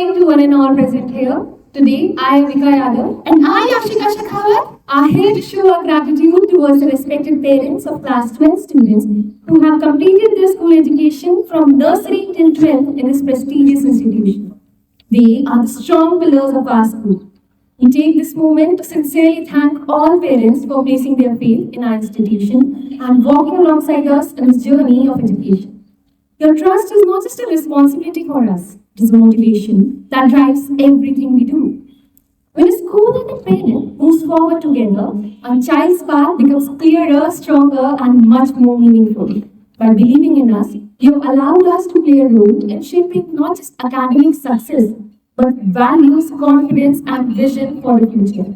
morning to one and all present here. Today, I, Vika Yadav, and I, Yashika Shekhawat, are here to show our gratitude towards the respected parents of class 12 students who have completed their school education from nursery till 12th in this prestigious institution. They are the strong pillars of our school. We take this moment to sincerely thank all parents for placing their faith in our institution and walking alongside us in this journey of education. Your trust is not just a responsibility for us, it is a motivation that drives everything we do. When a school and a parent moves forward together, our child's path becomes clearer, stronger, and much more meaningful. By believing in us, you have allowed us to play a role in shaping not just academic success, but values, confidence, and vision for the future.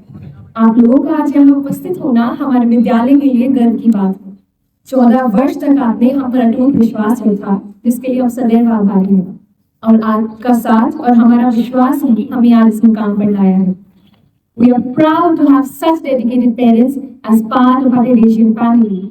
आप लोगों का आज यहाँ उपस्थित होना हमारे विद्यालय के लिए गर्व की बात है। 14 वर्ष तक आपने हम पर अटूट विश्वास रखा, जिसके लिए हम सदैव आभारी हैं। और आपका साथ और हमारा विश्वास ही हमें आज इस मुकाम पर लाया है। We are proud to have such dedicated parents as part of our Asian family.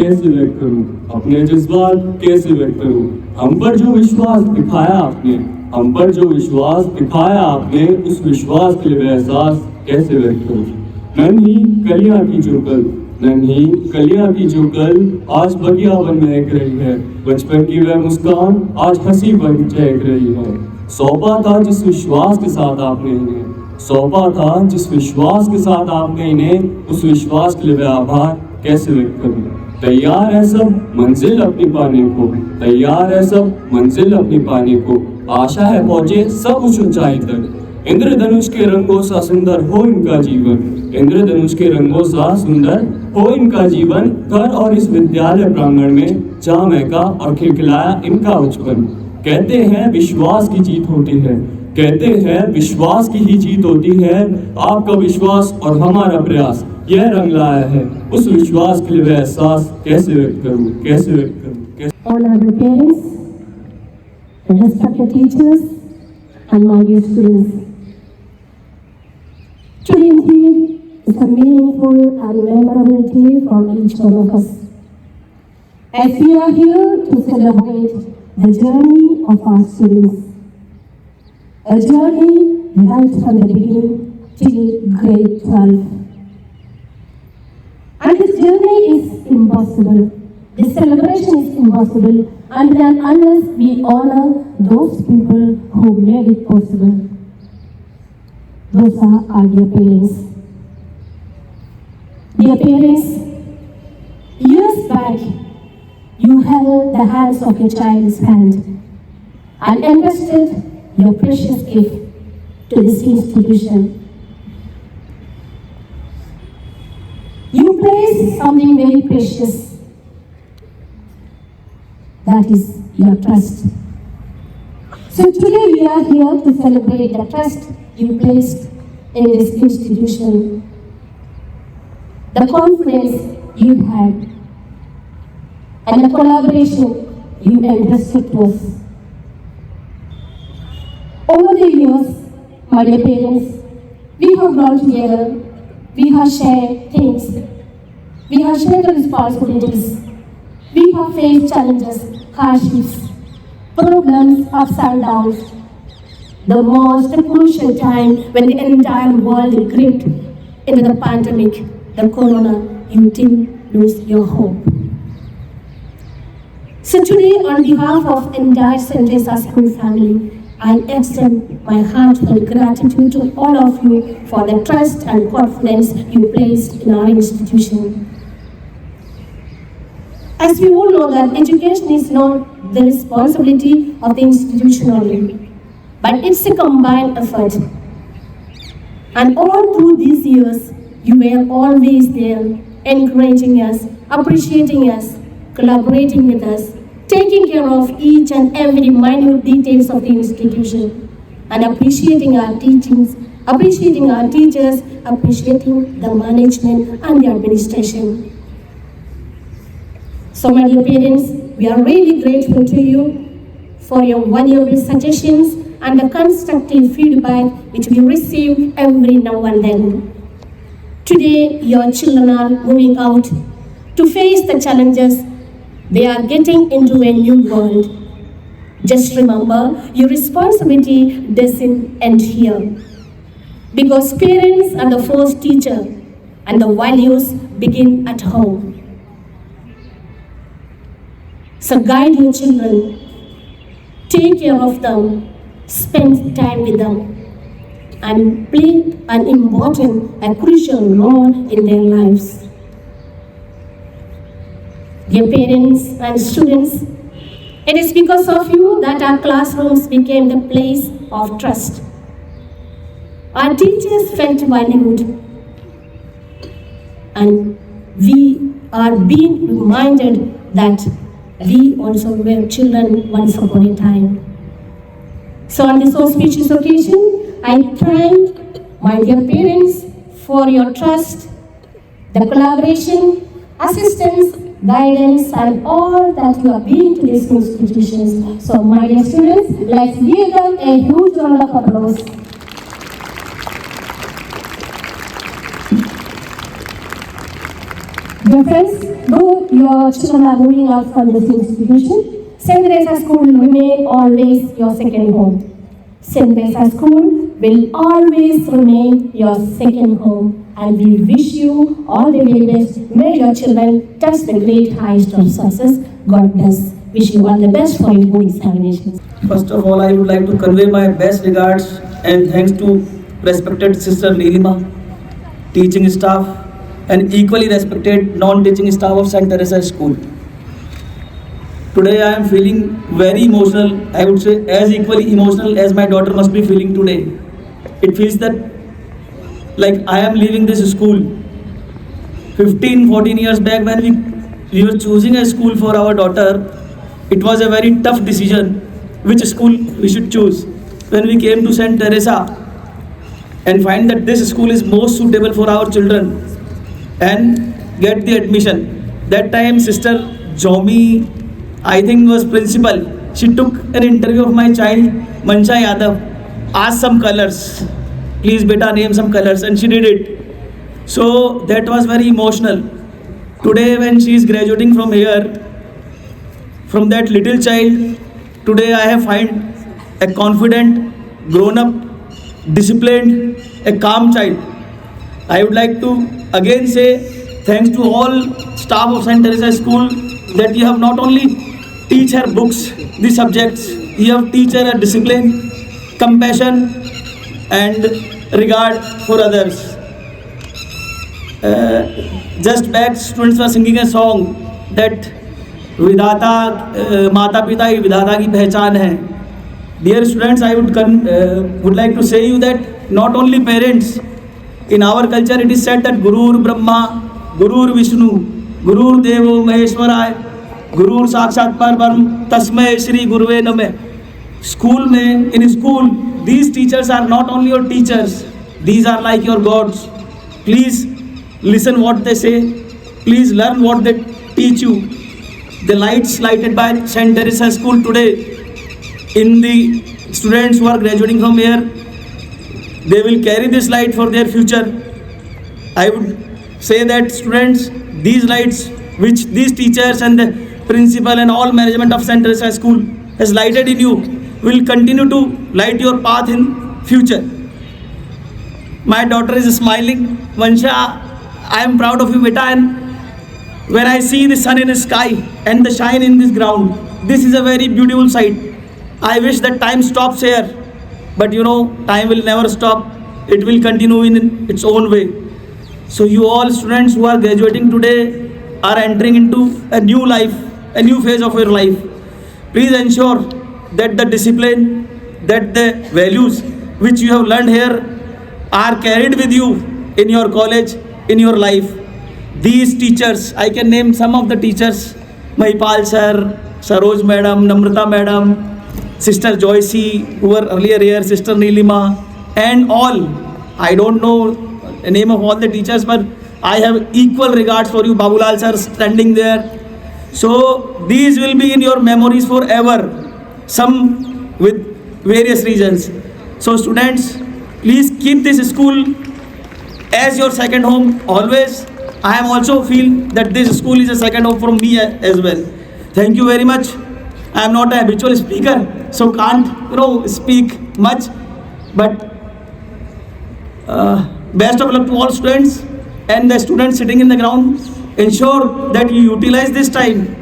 कैसे व्यक्त करूं, अपने जज्बात कैसे व्यक्त करूं, हम पर जो विश्वास दिखाया आपने, हम पर जो विश्वास दिखाया आपने, उस विश्वास के लिए एहसास कैसे व्यक्त करूं। नन्ही कलियां की जो कल, नन्ही कलियां की जो कल आज बगिया बन महक रही है, बचपन की वह मुस्कान आज हंसी बन चहक रही है। सौंपा था जिस विश्वास के साथ आपने इन्हें, सौंपा था जिस विश्वास के साथ आपने इन्हें, उस विश्वास के लिए मैं आभार कैसे व्यक्त करूं। तैयार है सब मंजिल अपनी पाने को, तैयार है सब मंजिल अपनी पाने को, आशा है पहुंचे सब उस ऊंचाई तक। इंद्रधनुष के रंगों सा सुंदर हो इनका जीवन, इंद्रधनुष के रंगों सा सुंदर हो इनका जीवन। घर और इस विद्यालय प्रांगण में जहाँ महका और खिलखिलाया इनका बचपन। कहते हैं विश्वास की जीत होती है, कहते हैं विश्वास की ही जीत होती है। आपका विश्वास और हमारा प्रयास यह रंग लाया है, उस विश्वास के लिए एहसास कैसे व्यक्त करूं, कैसे व्यक्त करूं। All other parents, respected teachers and my dear students, is a meaningful and memorable day for each one of us. As we are here to celebrate the journey of our students, a journey right from the beginning till grade 12. And this journey is impossible. This celebration is impossible unless we honor those people who made it possible. Those are our dear parents. Dear parents, years back, you held the hands of your child's hand and entrusted your precious gift to this institution. You place something very precious, that is your trust. So today we are here to celebrate the trust you placed in this institution, the confidence you had, and the collaboration you entrusted to us. Over the years, my dear parents, we have grown together, we have shared things, we have shared the responsibilities, we have faced challenges, hardships, problems, ups and downs. The most crucial time when the entire world gripped into the pandemic, the corona, you didn't lose your hope. So today, on behalf of entire St. Teresa's School family, I extend my heartfelt gratitude to all of you for the trust and confidence you placed in our institution. As we all know that education is not the responsibility of the institution only, but it's a combined effort. And all through these years, you were always there, encouraging us, appreciating us, collaborating with us, taking care of each and every minute details of the institution, and appreciating our teachings, appreciating our teachers, appreciating the management and the administration. So my dear parents, we are really grateful to you for your valuable suggestions and the constructive feedback which we receive every now and then. Today, your children are moving out to face the challenges. They are getting into a new world. Just remember, your responsibility doesn't end here. Because parents are the first teacher and the values begin at home. So guide your children, take care of them, spend time with them, and play an important and crucial role in their lives. Dear parents and students, it is because of you that our classrooms became the place of trust. Our teachers felt valued, and we are being reminded that we also were children once upon a time. So on this auspicious occasion, I thank my dear parents for your trust, the collaboration, assistance, guidance, and all that you have been to these institutions. So my dear students, let's give them a huge round of applause. Dear friends, though your children are moving out from this institution, St. Teresa's School will remain always your second home. St. Teresa's School will always remain your second home, and we wish you all the very best. May your children touch the great heights of success. God bless. Wish you all the best for your good examinations. First of all, I would like to convey my best regards and thanks to respected Sister Nilima, teaching staff, and equally respected non-teaching staff of St. Teresa's School. Today I am feeling very emotional. I would say as equally emotional as my daughter must be feeling today. It feels that like I am leaving this school. 15-14 years back when we were choosing a school for our daughter, it was a very tough decision which school we should choose. When we came to St. Teresa and find that this school is most suitable for our children and get the admission. That time Sister Jomi, I think was principal. She took an interview of my child, Mansha Yadav, asked some colors. Please beta name some colors, and she did it. So that was very emotional. Today, when she is graduating from here, from that little child, today I have find a confident, grown up, disciplined, a calm child. I would like to again say thanks to all staff of St. Teresa School that you have not only teach her books, the subjects, you have teach her a discipline, compassion and regard for others. Just back, students were singing a song that विधाता माता पिता ही विधाता की पहचान है. Dear students, I would like to say you that not only parents, in our culture it is said that Gurur Brahma, Gurur Vishnu, Gurur Devo Maheshwaraya, Gurur Sakshat Parbrahm, Tasmay Shri Guruve Name. In school, these teachers are not only your teachers, these are like your gods. Please listen what they say. Please learn what they teach you. The lights lighted by St. Teresa School today, in the students who are graduating from here, they will carry this light for their future. I would say that students, these lights which these teachers and the principal and all management of St. Teresa School has lighted in you will continue to light your path in future. My daughter is smiling. Vansha, I am proud of you, beta, and when I see the sun in the sky and the shine in this ground, this is a very beautiful sight. I wish that time stops here, but you know, time will never stop. It will continue in its own way. So you all students who are graduating today are entering into a new life, a new phase of your life. Please ensure that the discipline, that the values which you have learned here are carried with you in your college, in your life. These teachers, I can name some of the teachers, Mahipal sir, Saroj madam, Namrata madam, Sister Joycey, who were earlier here, Sister Nilima, and all. I don't know the name of all the teachers, but I have equal regards for you. Babulal sir standing there. So these will be in your memories forever, some with various reasons. So students, please keep this school as your second home always. I am also feel that this school is a second home for me as well. Thank you very much. I am not a habitual speaker, so can't speak much. But best of luck to all students and the students sitting in the ground. Ensure that you utilize this time,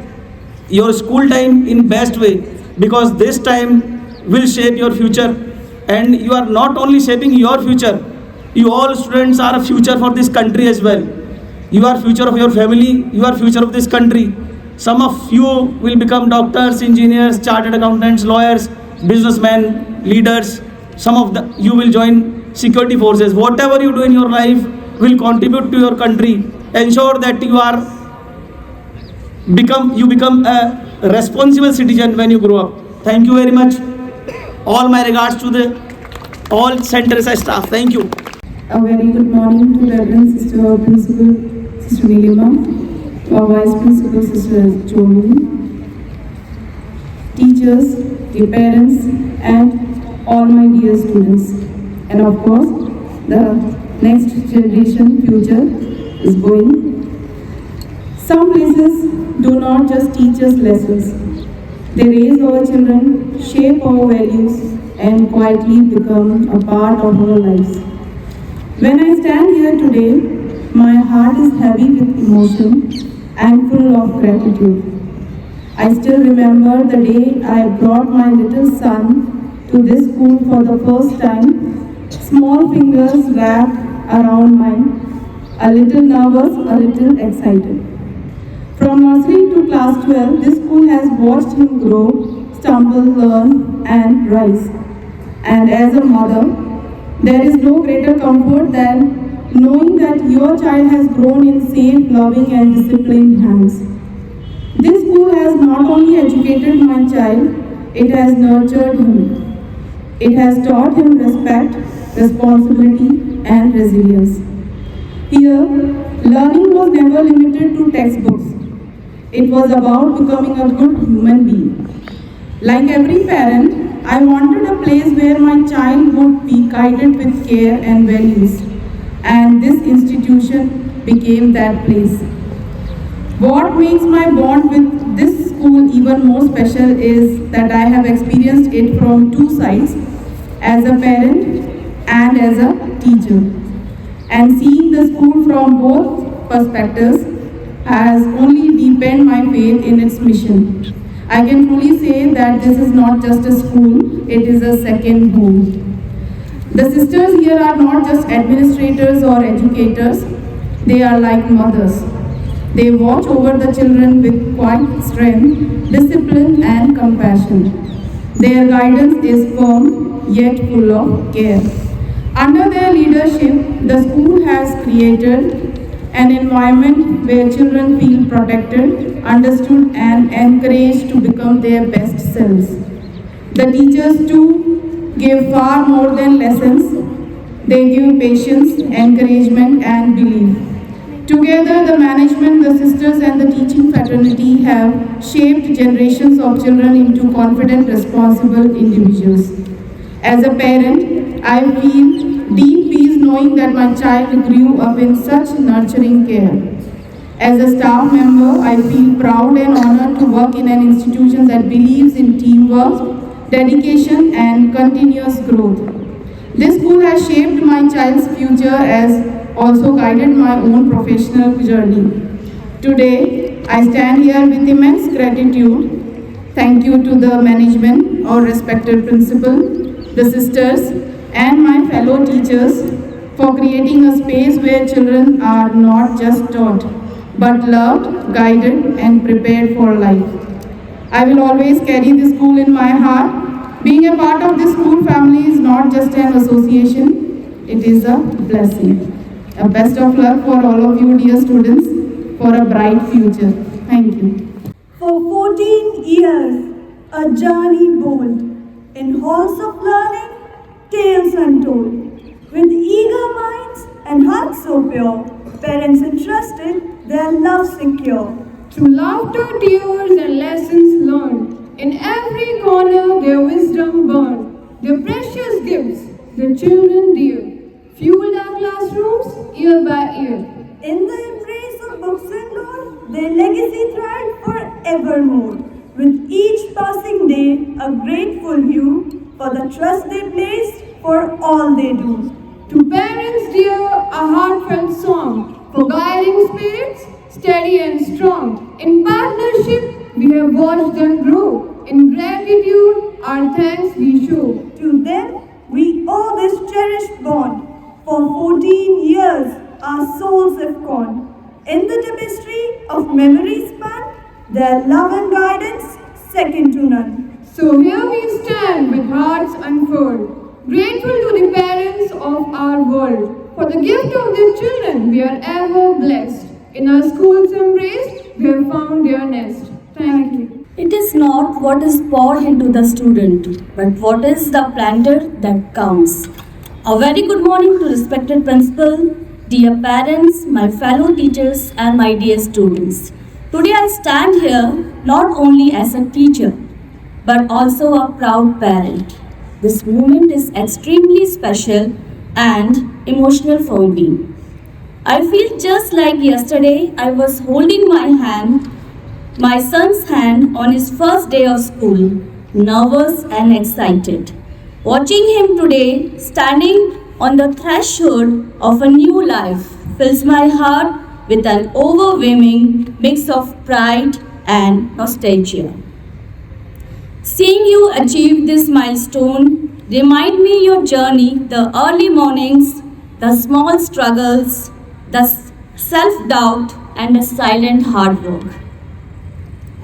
your school time, in best way, because this time will shape your future. And you are not only shaping your future, you all students are a future for this country as well. You are future of your family, you are future of this country. Some of you will become doctors, engineers, chartered accountants, lawyers, businessmen, leaders. Some of you will join security forces. Whatever you do in your life will contribute to your country. Ensure that you become a responsible citizen when you grow up. Thank you very much. All my regards to all St. Teresa staff. Thank you. A very good morning to Reverend Sister Principal Sister Nilima, our Vice Principal Sister Jomi, teachers, dear parents, and all my dear students. And of course, the next generation future is going. Some places do not just teach us lessons. They raise our children, shape our values, and quietly become a part of our lives. When I stand here today, my heart is heavy with emotion and full of gratitude. I still remember the day I brought my little son to this school for the first time, small fingers wrapped around mine, a little nervous, a little excited. From nursery to class 12, this school has watched him grow, stumble, learn, and rise. And as a mother, there is no greater comfort than knowing that your child has grown in safe, loving, and disciplined hands. This school has not only educated my child, it has nurtured him. It has taught him respect, responsibility, and resilience. Here, learning was never limited to textbooks. It was about becoming a good human being. Like every parent, I wanted a place where my child would be guided with care and values. and this institution became that place. What makes my bond with this school even more special is that I have experienced it from two sides, as a parent and as a teacher. And seeing the school from both perspectives has only deepened my faith in its mission. I can truly say that this is not just a school, it is a second home. The sisters here are not just administrators or educators, they are like mothers. They watch over the children with quiet strength, discipline and compassion. Their guidance is firm yet full of care. Under their leadership, the school has created an environment where children feel protected, understood and encouraged to become their best selves. The teachers too give far more than lessons. They give patience, encouragement and belief. Together, the management, the sisters and the teaching fraternity have shaped generations of children into confident, responsible individuals. As a parent, I feel deep peace knowing that my child grew up in such nurturing care. As a staff member, I feel proud and honored to work in an institution that believes in teamwork, dedication and continuous growth. This school has shaped my child's future as also guided my own professional journey. Today, I stand here with immense gratitude. Thank you to the management, our respected principal, the sisters, and my fellow teachers for creating a space where children are not just taught, but loved, guided, and prepared for life. I will always carry this school in my heart. Being a part of this school family is not just an association, it is a blessing. A best of luck for all of you dear students for a bright future. Thank you. For 14 years, a journey bold, in halls of learning, tales untold. With eager minds and hearts so pure, parents entrusted their love secure. Through laughter, tears, and lessons learned, in every corner their wisdom burned. Their precious gifts, the children dear, fueled our classrooms year by year. In the embrace of books and lore, their legacy thrived forevermore. With each passing day, a grateful hue for the trust they placed for all they do. To parents dear, a heartfelt song, for guiding spirits, steady and strong. In partnership, we have watched them grow. In gratitude, our thanks we show. To them, we owe this cherished bond. For 14 years, our souls have gone. In the tapestry of memory span, their love and guidance second to none. So here we stand with hearts unfurled, grateful to the parents of our world. For the gift of their children, we are ever blessed. In our school's embrace, we have found their nest. Thank you. It is not what is poured into the student, but what is the planter that counts. A very good morning to respected principal, dear parents, my fellow teachers and my dear students. Today I stand here not only as a teacher, but also a proud parent. This moment is extremely special and emotional for me. I feel just like yesterday I was holding my son's hand on his first day of school, nervous and excited. Watching him today standing on the threshold of a new life fills my heart with an overwhelming mix of pride and nostalgia. Seeing you achieve this milestone remind me your journey, the early mornings, the small struggles, the self-doubt and the silent hard work.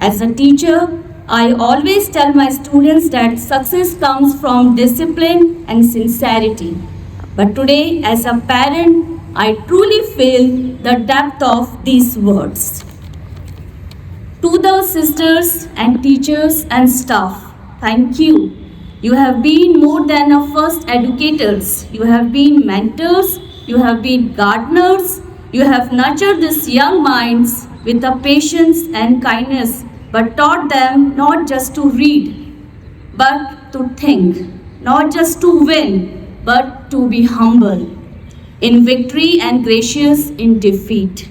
As a teacher, I always tell my students that success comes from discipline and sincerity. But today, as a parent, I truly feel the depth of these words. To the sisters and teachers and staff, thank you. You have been more than a first educators. You have been mentors, you have been gardeners, you have nurtured these young minds with a patience and kindness, but taught them not just to read, but to think, not just to win, but to be humble. in victory and gracious in defeat.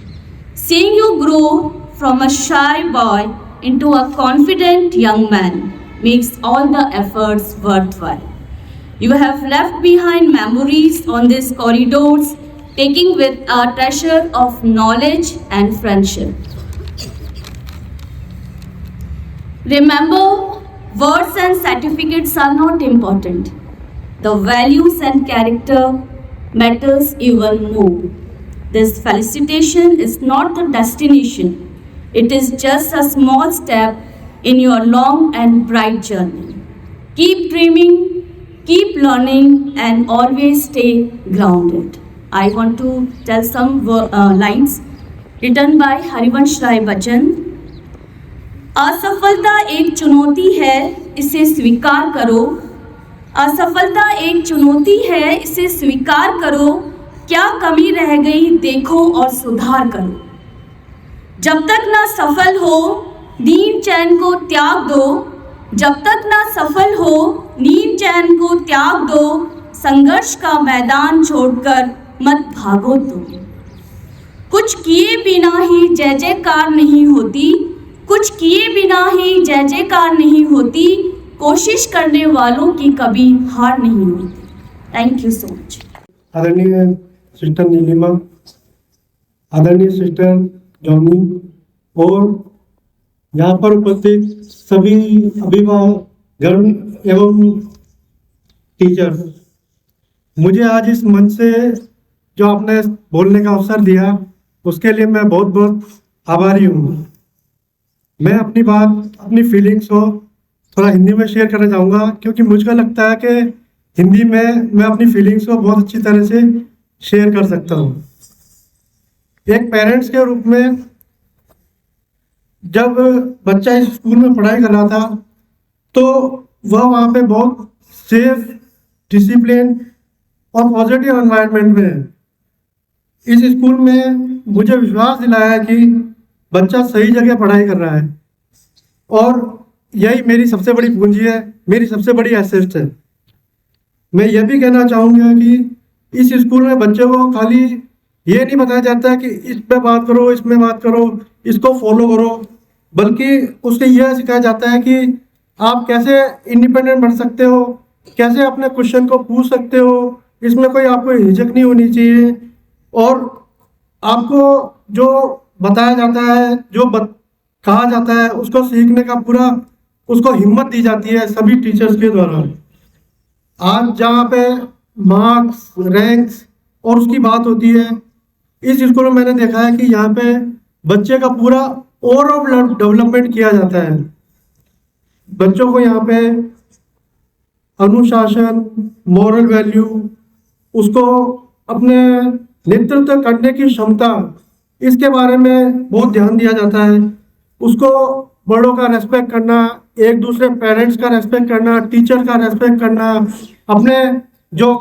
Seeing you grow from a shy boy into a confident young man makes all the efforts worthwhile. You have left behind memories on these corridors, taking with a treasure of knowledge and friendship. Remember, words and certificates are not important. The values and character matters even more. This felicitation is not the destination. It is just a small step in your long and bright journey. Keep dreaming, keep learning, and always stay grounded. I want to tell some lines written by Harivansh Rai Bachchan. असफलता एक चुनौती है, इसे स्वीकार करो। असफलता एक चुनौती है, इसे स्वीकार करो। क्या कमी रह गई देखो और सुधार करो। जब तक ना सफल हो नींद चैन को त्याग दो। जब तक ना सफल हो नींद चैन को त्याग दो। संघर्ष का मैदान छोड़कर मत भागो तुम। कुछ किए बिना ही जय जयकार नहीं होती। कुछ किए बिना ही जय जयकार नहीं होती। कोशिश करने वालों की कभी हार नहीं होती। Thank you so much. आदरणीय सिस्टर नीलिमा, आदरणीय सिस्टर जॉनी और यहाँ पर उपस्थित सभी अभिभावकगण एवं टीचर, मुझे आज इस मंच से जो आपने बोलने का अवसर दिया उसके लिए मैं बहुत बहुत आभारी हूँ। मैं अपनी बात, अपनी फीलिंग्स को थोड़ा हिंदी में शेयर करना चाहूँगा, क्योंकि मुझे लगता है कि हिंदी में मैं अपनी फीलिंग्स को बहुत अच्छी तरह से शेयर कर सकता हूँ। एक पेरेंट्स के रूप में जब बच्चा इस स्कूल में पढ़ाई कर रहा था तो वह वहाँ पे बहुत सेफ, डिसिप्लिन और पॉजिटिव एनवायरनमेंट में है। इस स्कूल में मुझे विश्वास दिलाया है कि बच्चा सही जगह पढ़ाई कर रहा है और यही मेरी सबसे बड़ी पूंजी है, मेरी सबसे बड़ी एसेट है। मैं यह भी कहना चाहूँगा कि इस स्कूल में बच्चे को खाली ये नहीं बताया जाता है कि इस पे बात करो, इसमें बात करो, इसको फॉलो करो, बल्कि उसको यह सिखाया जाता है कि आप कैसे इंडिपेंडेंट बन सकते हो, कैसे अपने क्वेश्चन को पूछ सकते हो, इसमें कोई आपको हिचक नहीं होनी चाहिए। और आपको जो बताया जाता है, जो कहा जाता है, उसको सीखने का पूरा उसको हिम्मत दी जाती है सभी टीचर्स के द्वारा। आज जहाँ पे मार्क्स, रैंक्स और उसकी बात होती है, इस स्कूल में मैंने देखा है कि यहाँ पे बच्चे का पूरा ओवरऑल डेवलपमेंट किया जाता है। बच्चों को यहाँ पे अनुशासन, मॉरल वैल्यू, उसको अपने नेतृत्व करने की क्षमता, इसके बारे में बहुत ध्यान दिया जाता है। उसको बड़ों का रेस्पेक्ट करना, एक दूसरे पेरेंट्स का रेस्पेक्ट करना, टीचर का रेस्पेक्ट करना, अपने जो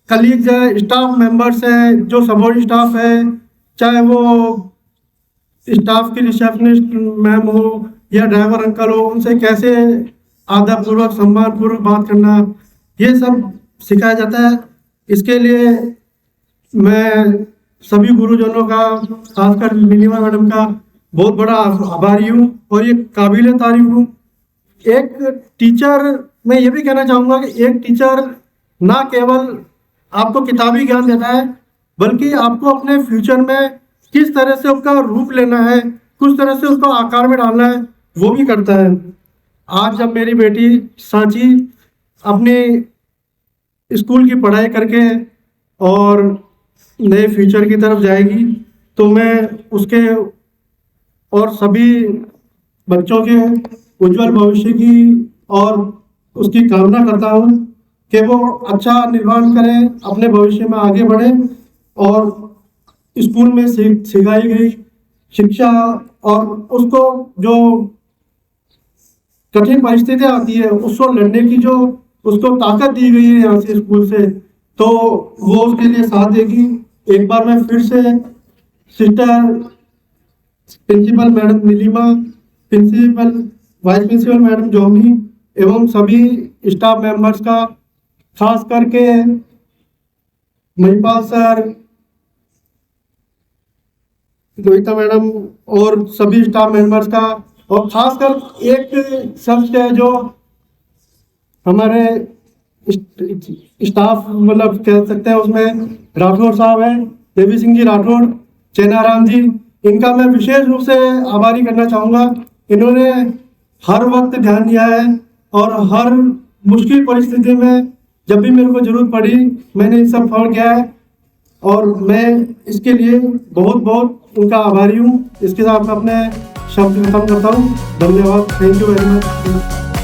कलीग्स है, स्टाफ मेंबर्स हैं, जो सपोर्ट स्टाफ है, चाहे वो स्टाफ की रिसेप्शनिस्ट मैम हो या ड्राइवर अंकल हो, उनसे कैसे आदरपूर्वक, सम्मानपूर्वक बात करना, ये सब सिखाया जाता है। इसके लिए मैं सभी गुरुजनों का, खासकर नीलिमा मैडम का बहुत बड़ा आभारी हूँ और ये काबिल तारीफ हूँ। एक टीचर, मैं ये भी कहना चाहूँगा कि एक टीचर ना केवल आपको किताबी ज्ञान देता है, बल्कि आपको अपने फ्यूचर में किस तरह से उसका रूप लेना है, किस तरह से उसको आकार में डालना है, वो भी करता है। आज जब मेरी बेटी सांची अपनी स्कूल की पढ़ाई करके और नए फ्यूचर की तरफ जाएगी, तो मैं उसके और सभी बच्चों के उज्जवल भविष्य की और उसकी कामना करता हूँ कि वो अच्छा निर्माण करें, अपने भविष्य में आगे बढ़े और स्कूल में सिखाई गई शिक्षा और उसको जो कठिन परिस्थितियाँ आती है उसको लड़ने की जो उसको ताकत दी गई है यहाँ से स्कूल से, तो वो उसके लिए साथ देगी। एक बार मैं फिर से sister principal madam Neelima, principal, vice principal madam Joni एवं सभी स्टाफ मेंबर्स का, खास करके महिपाल सर, लोहिता मैडम और सभी स्टाफ मेंबर्स का, और खासकर एक शख्स है जो हमारे स्टाफ मतलब कह सकते हैं उसमें राठौड़ साहब हैं, देवी सिंह जी राठौड़, चेनाराम जी, इनका मैं विशेष रूप से आभारी करना चाहूँगा। इन्होंने हर वक्त ध्यान दिया है और हर मुश्किल परिस्थिति में जब भी मेरे को जरूरत पड़ी मैंने इन सब फॉलो किया है और मैं इसके लिए बहुत बहुत उनका आभारी हूँ। इसके साथ मैं अपने शब्द खत्म करता हूँ। धन्यवाद। Thank you very much.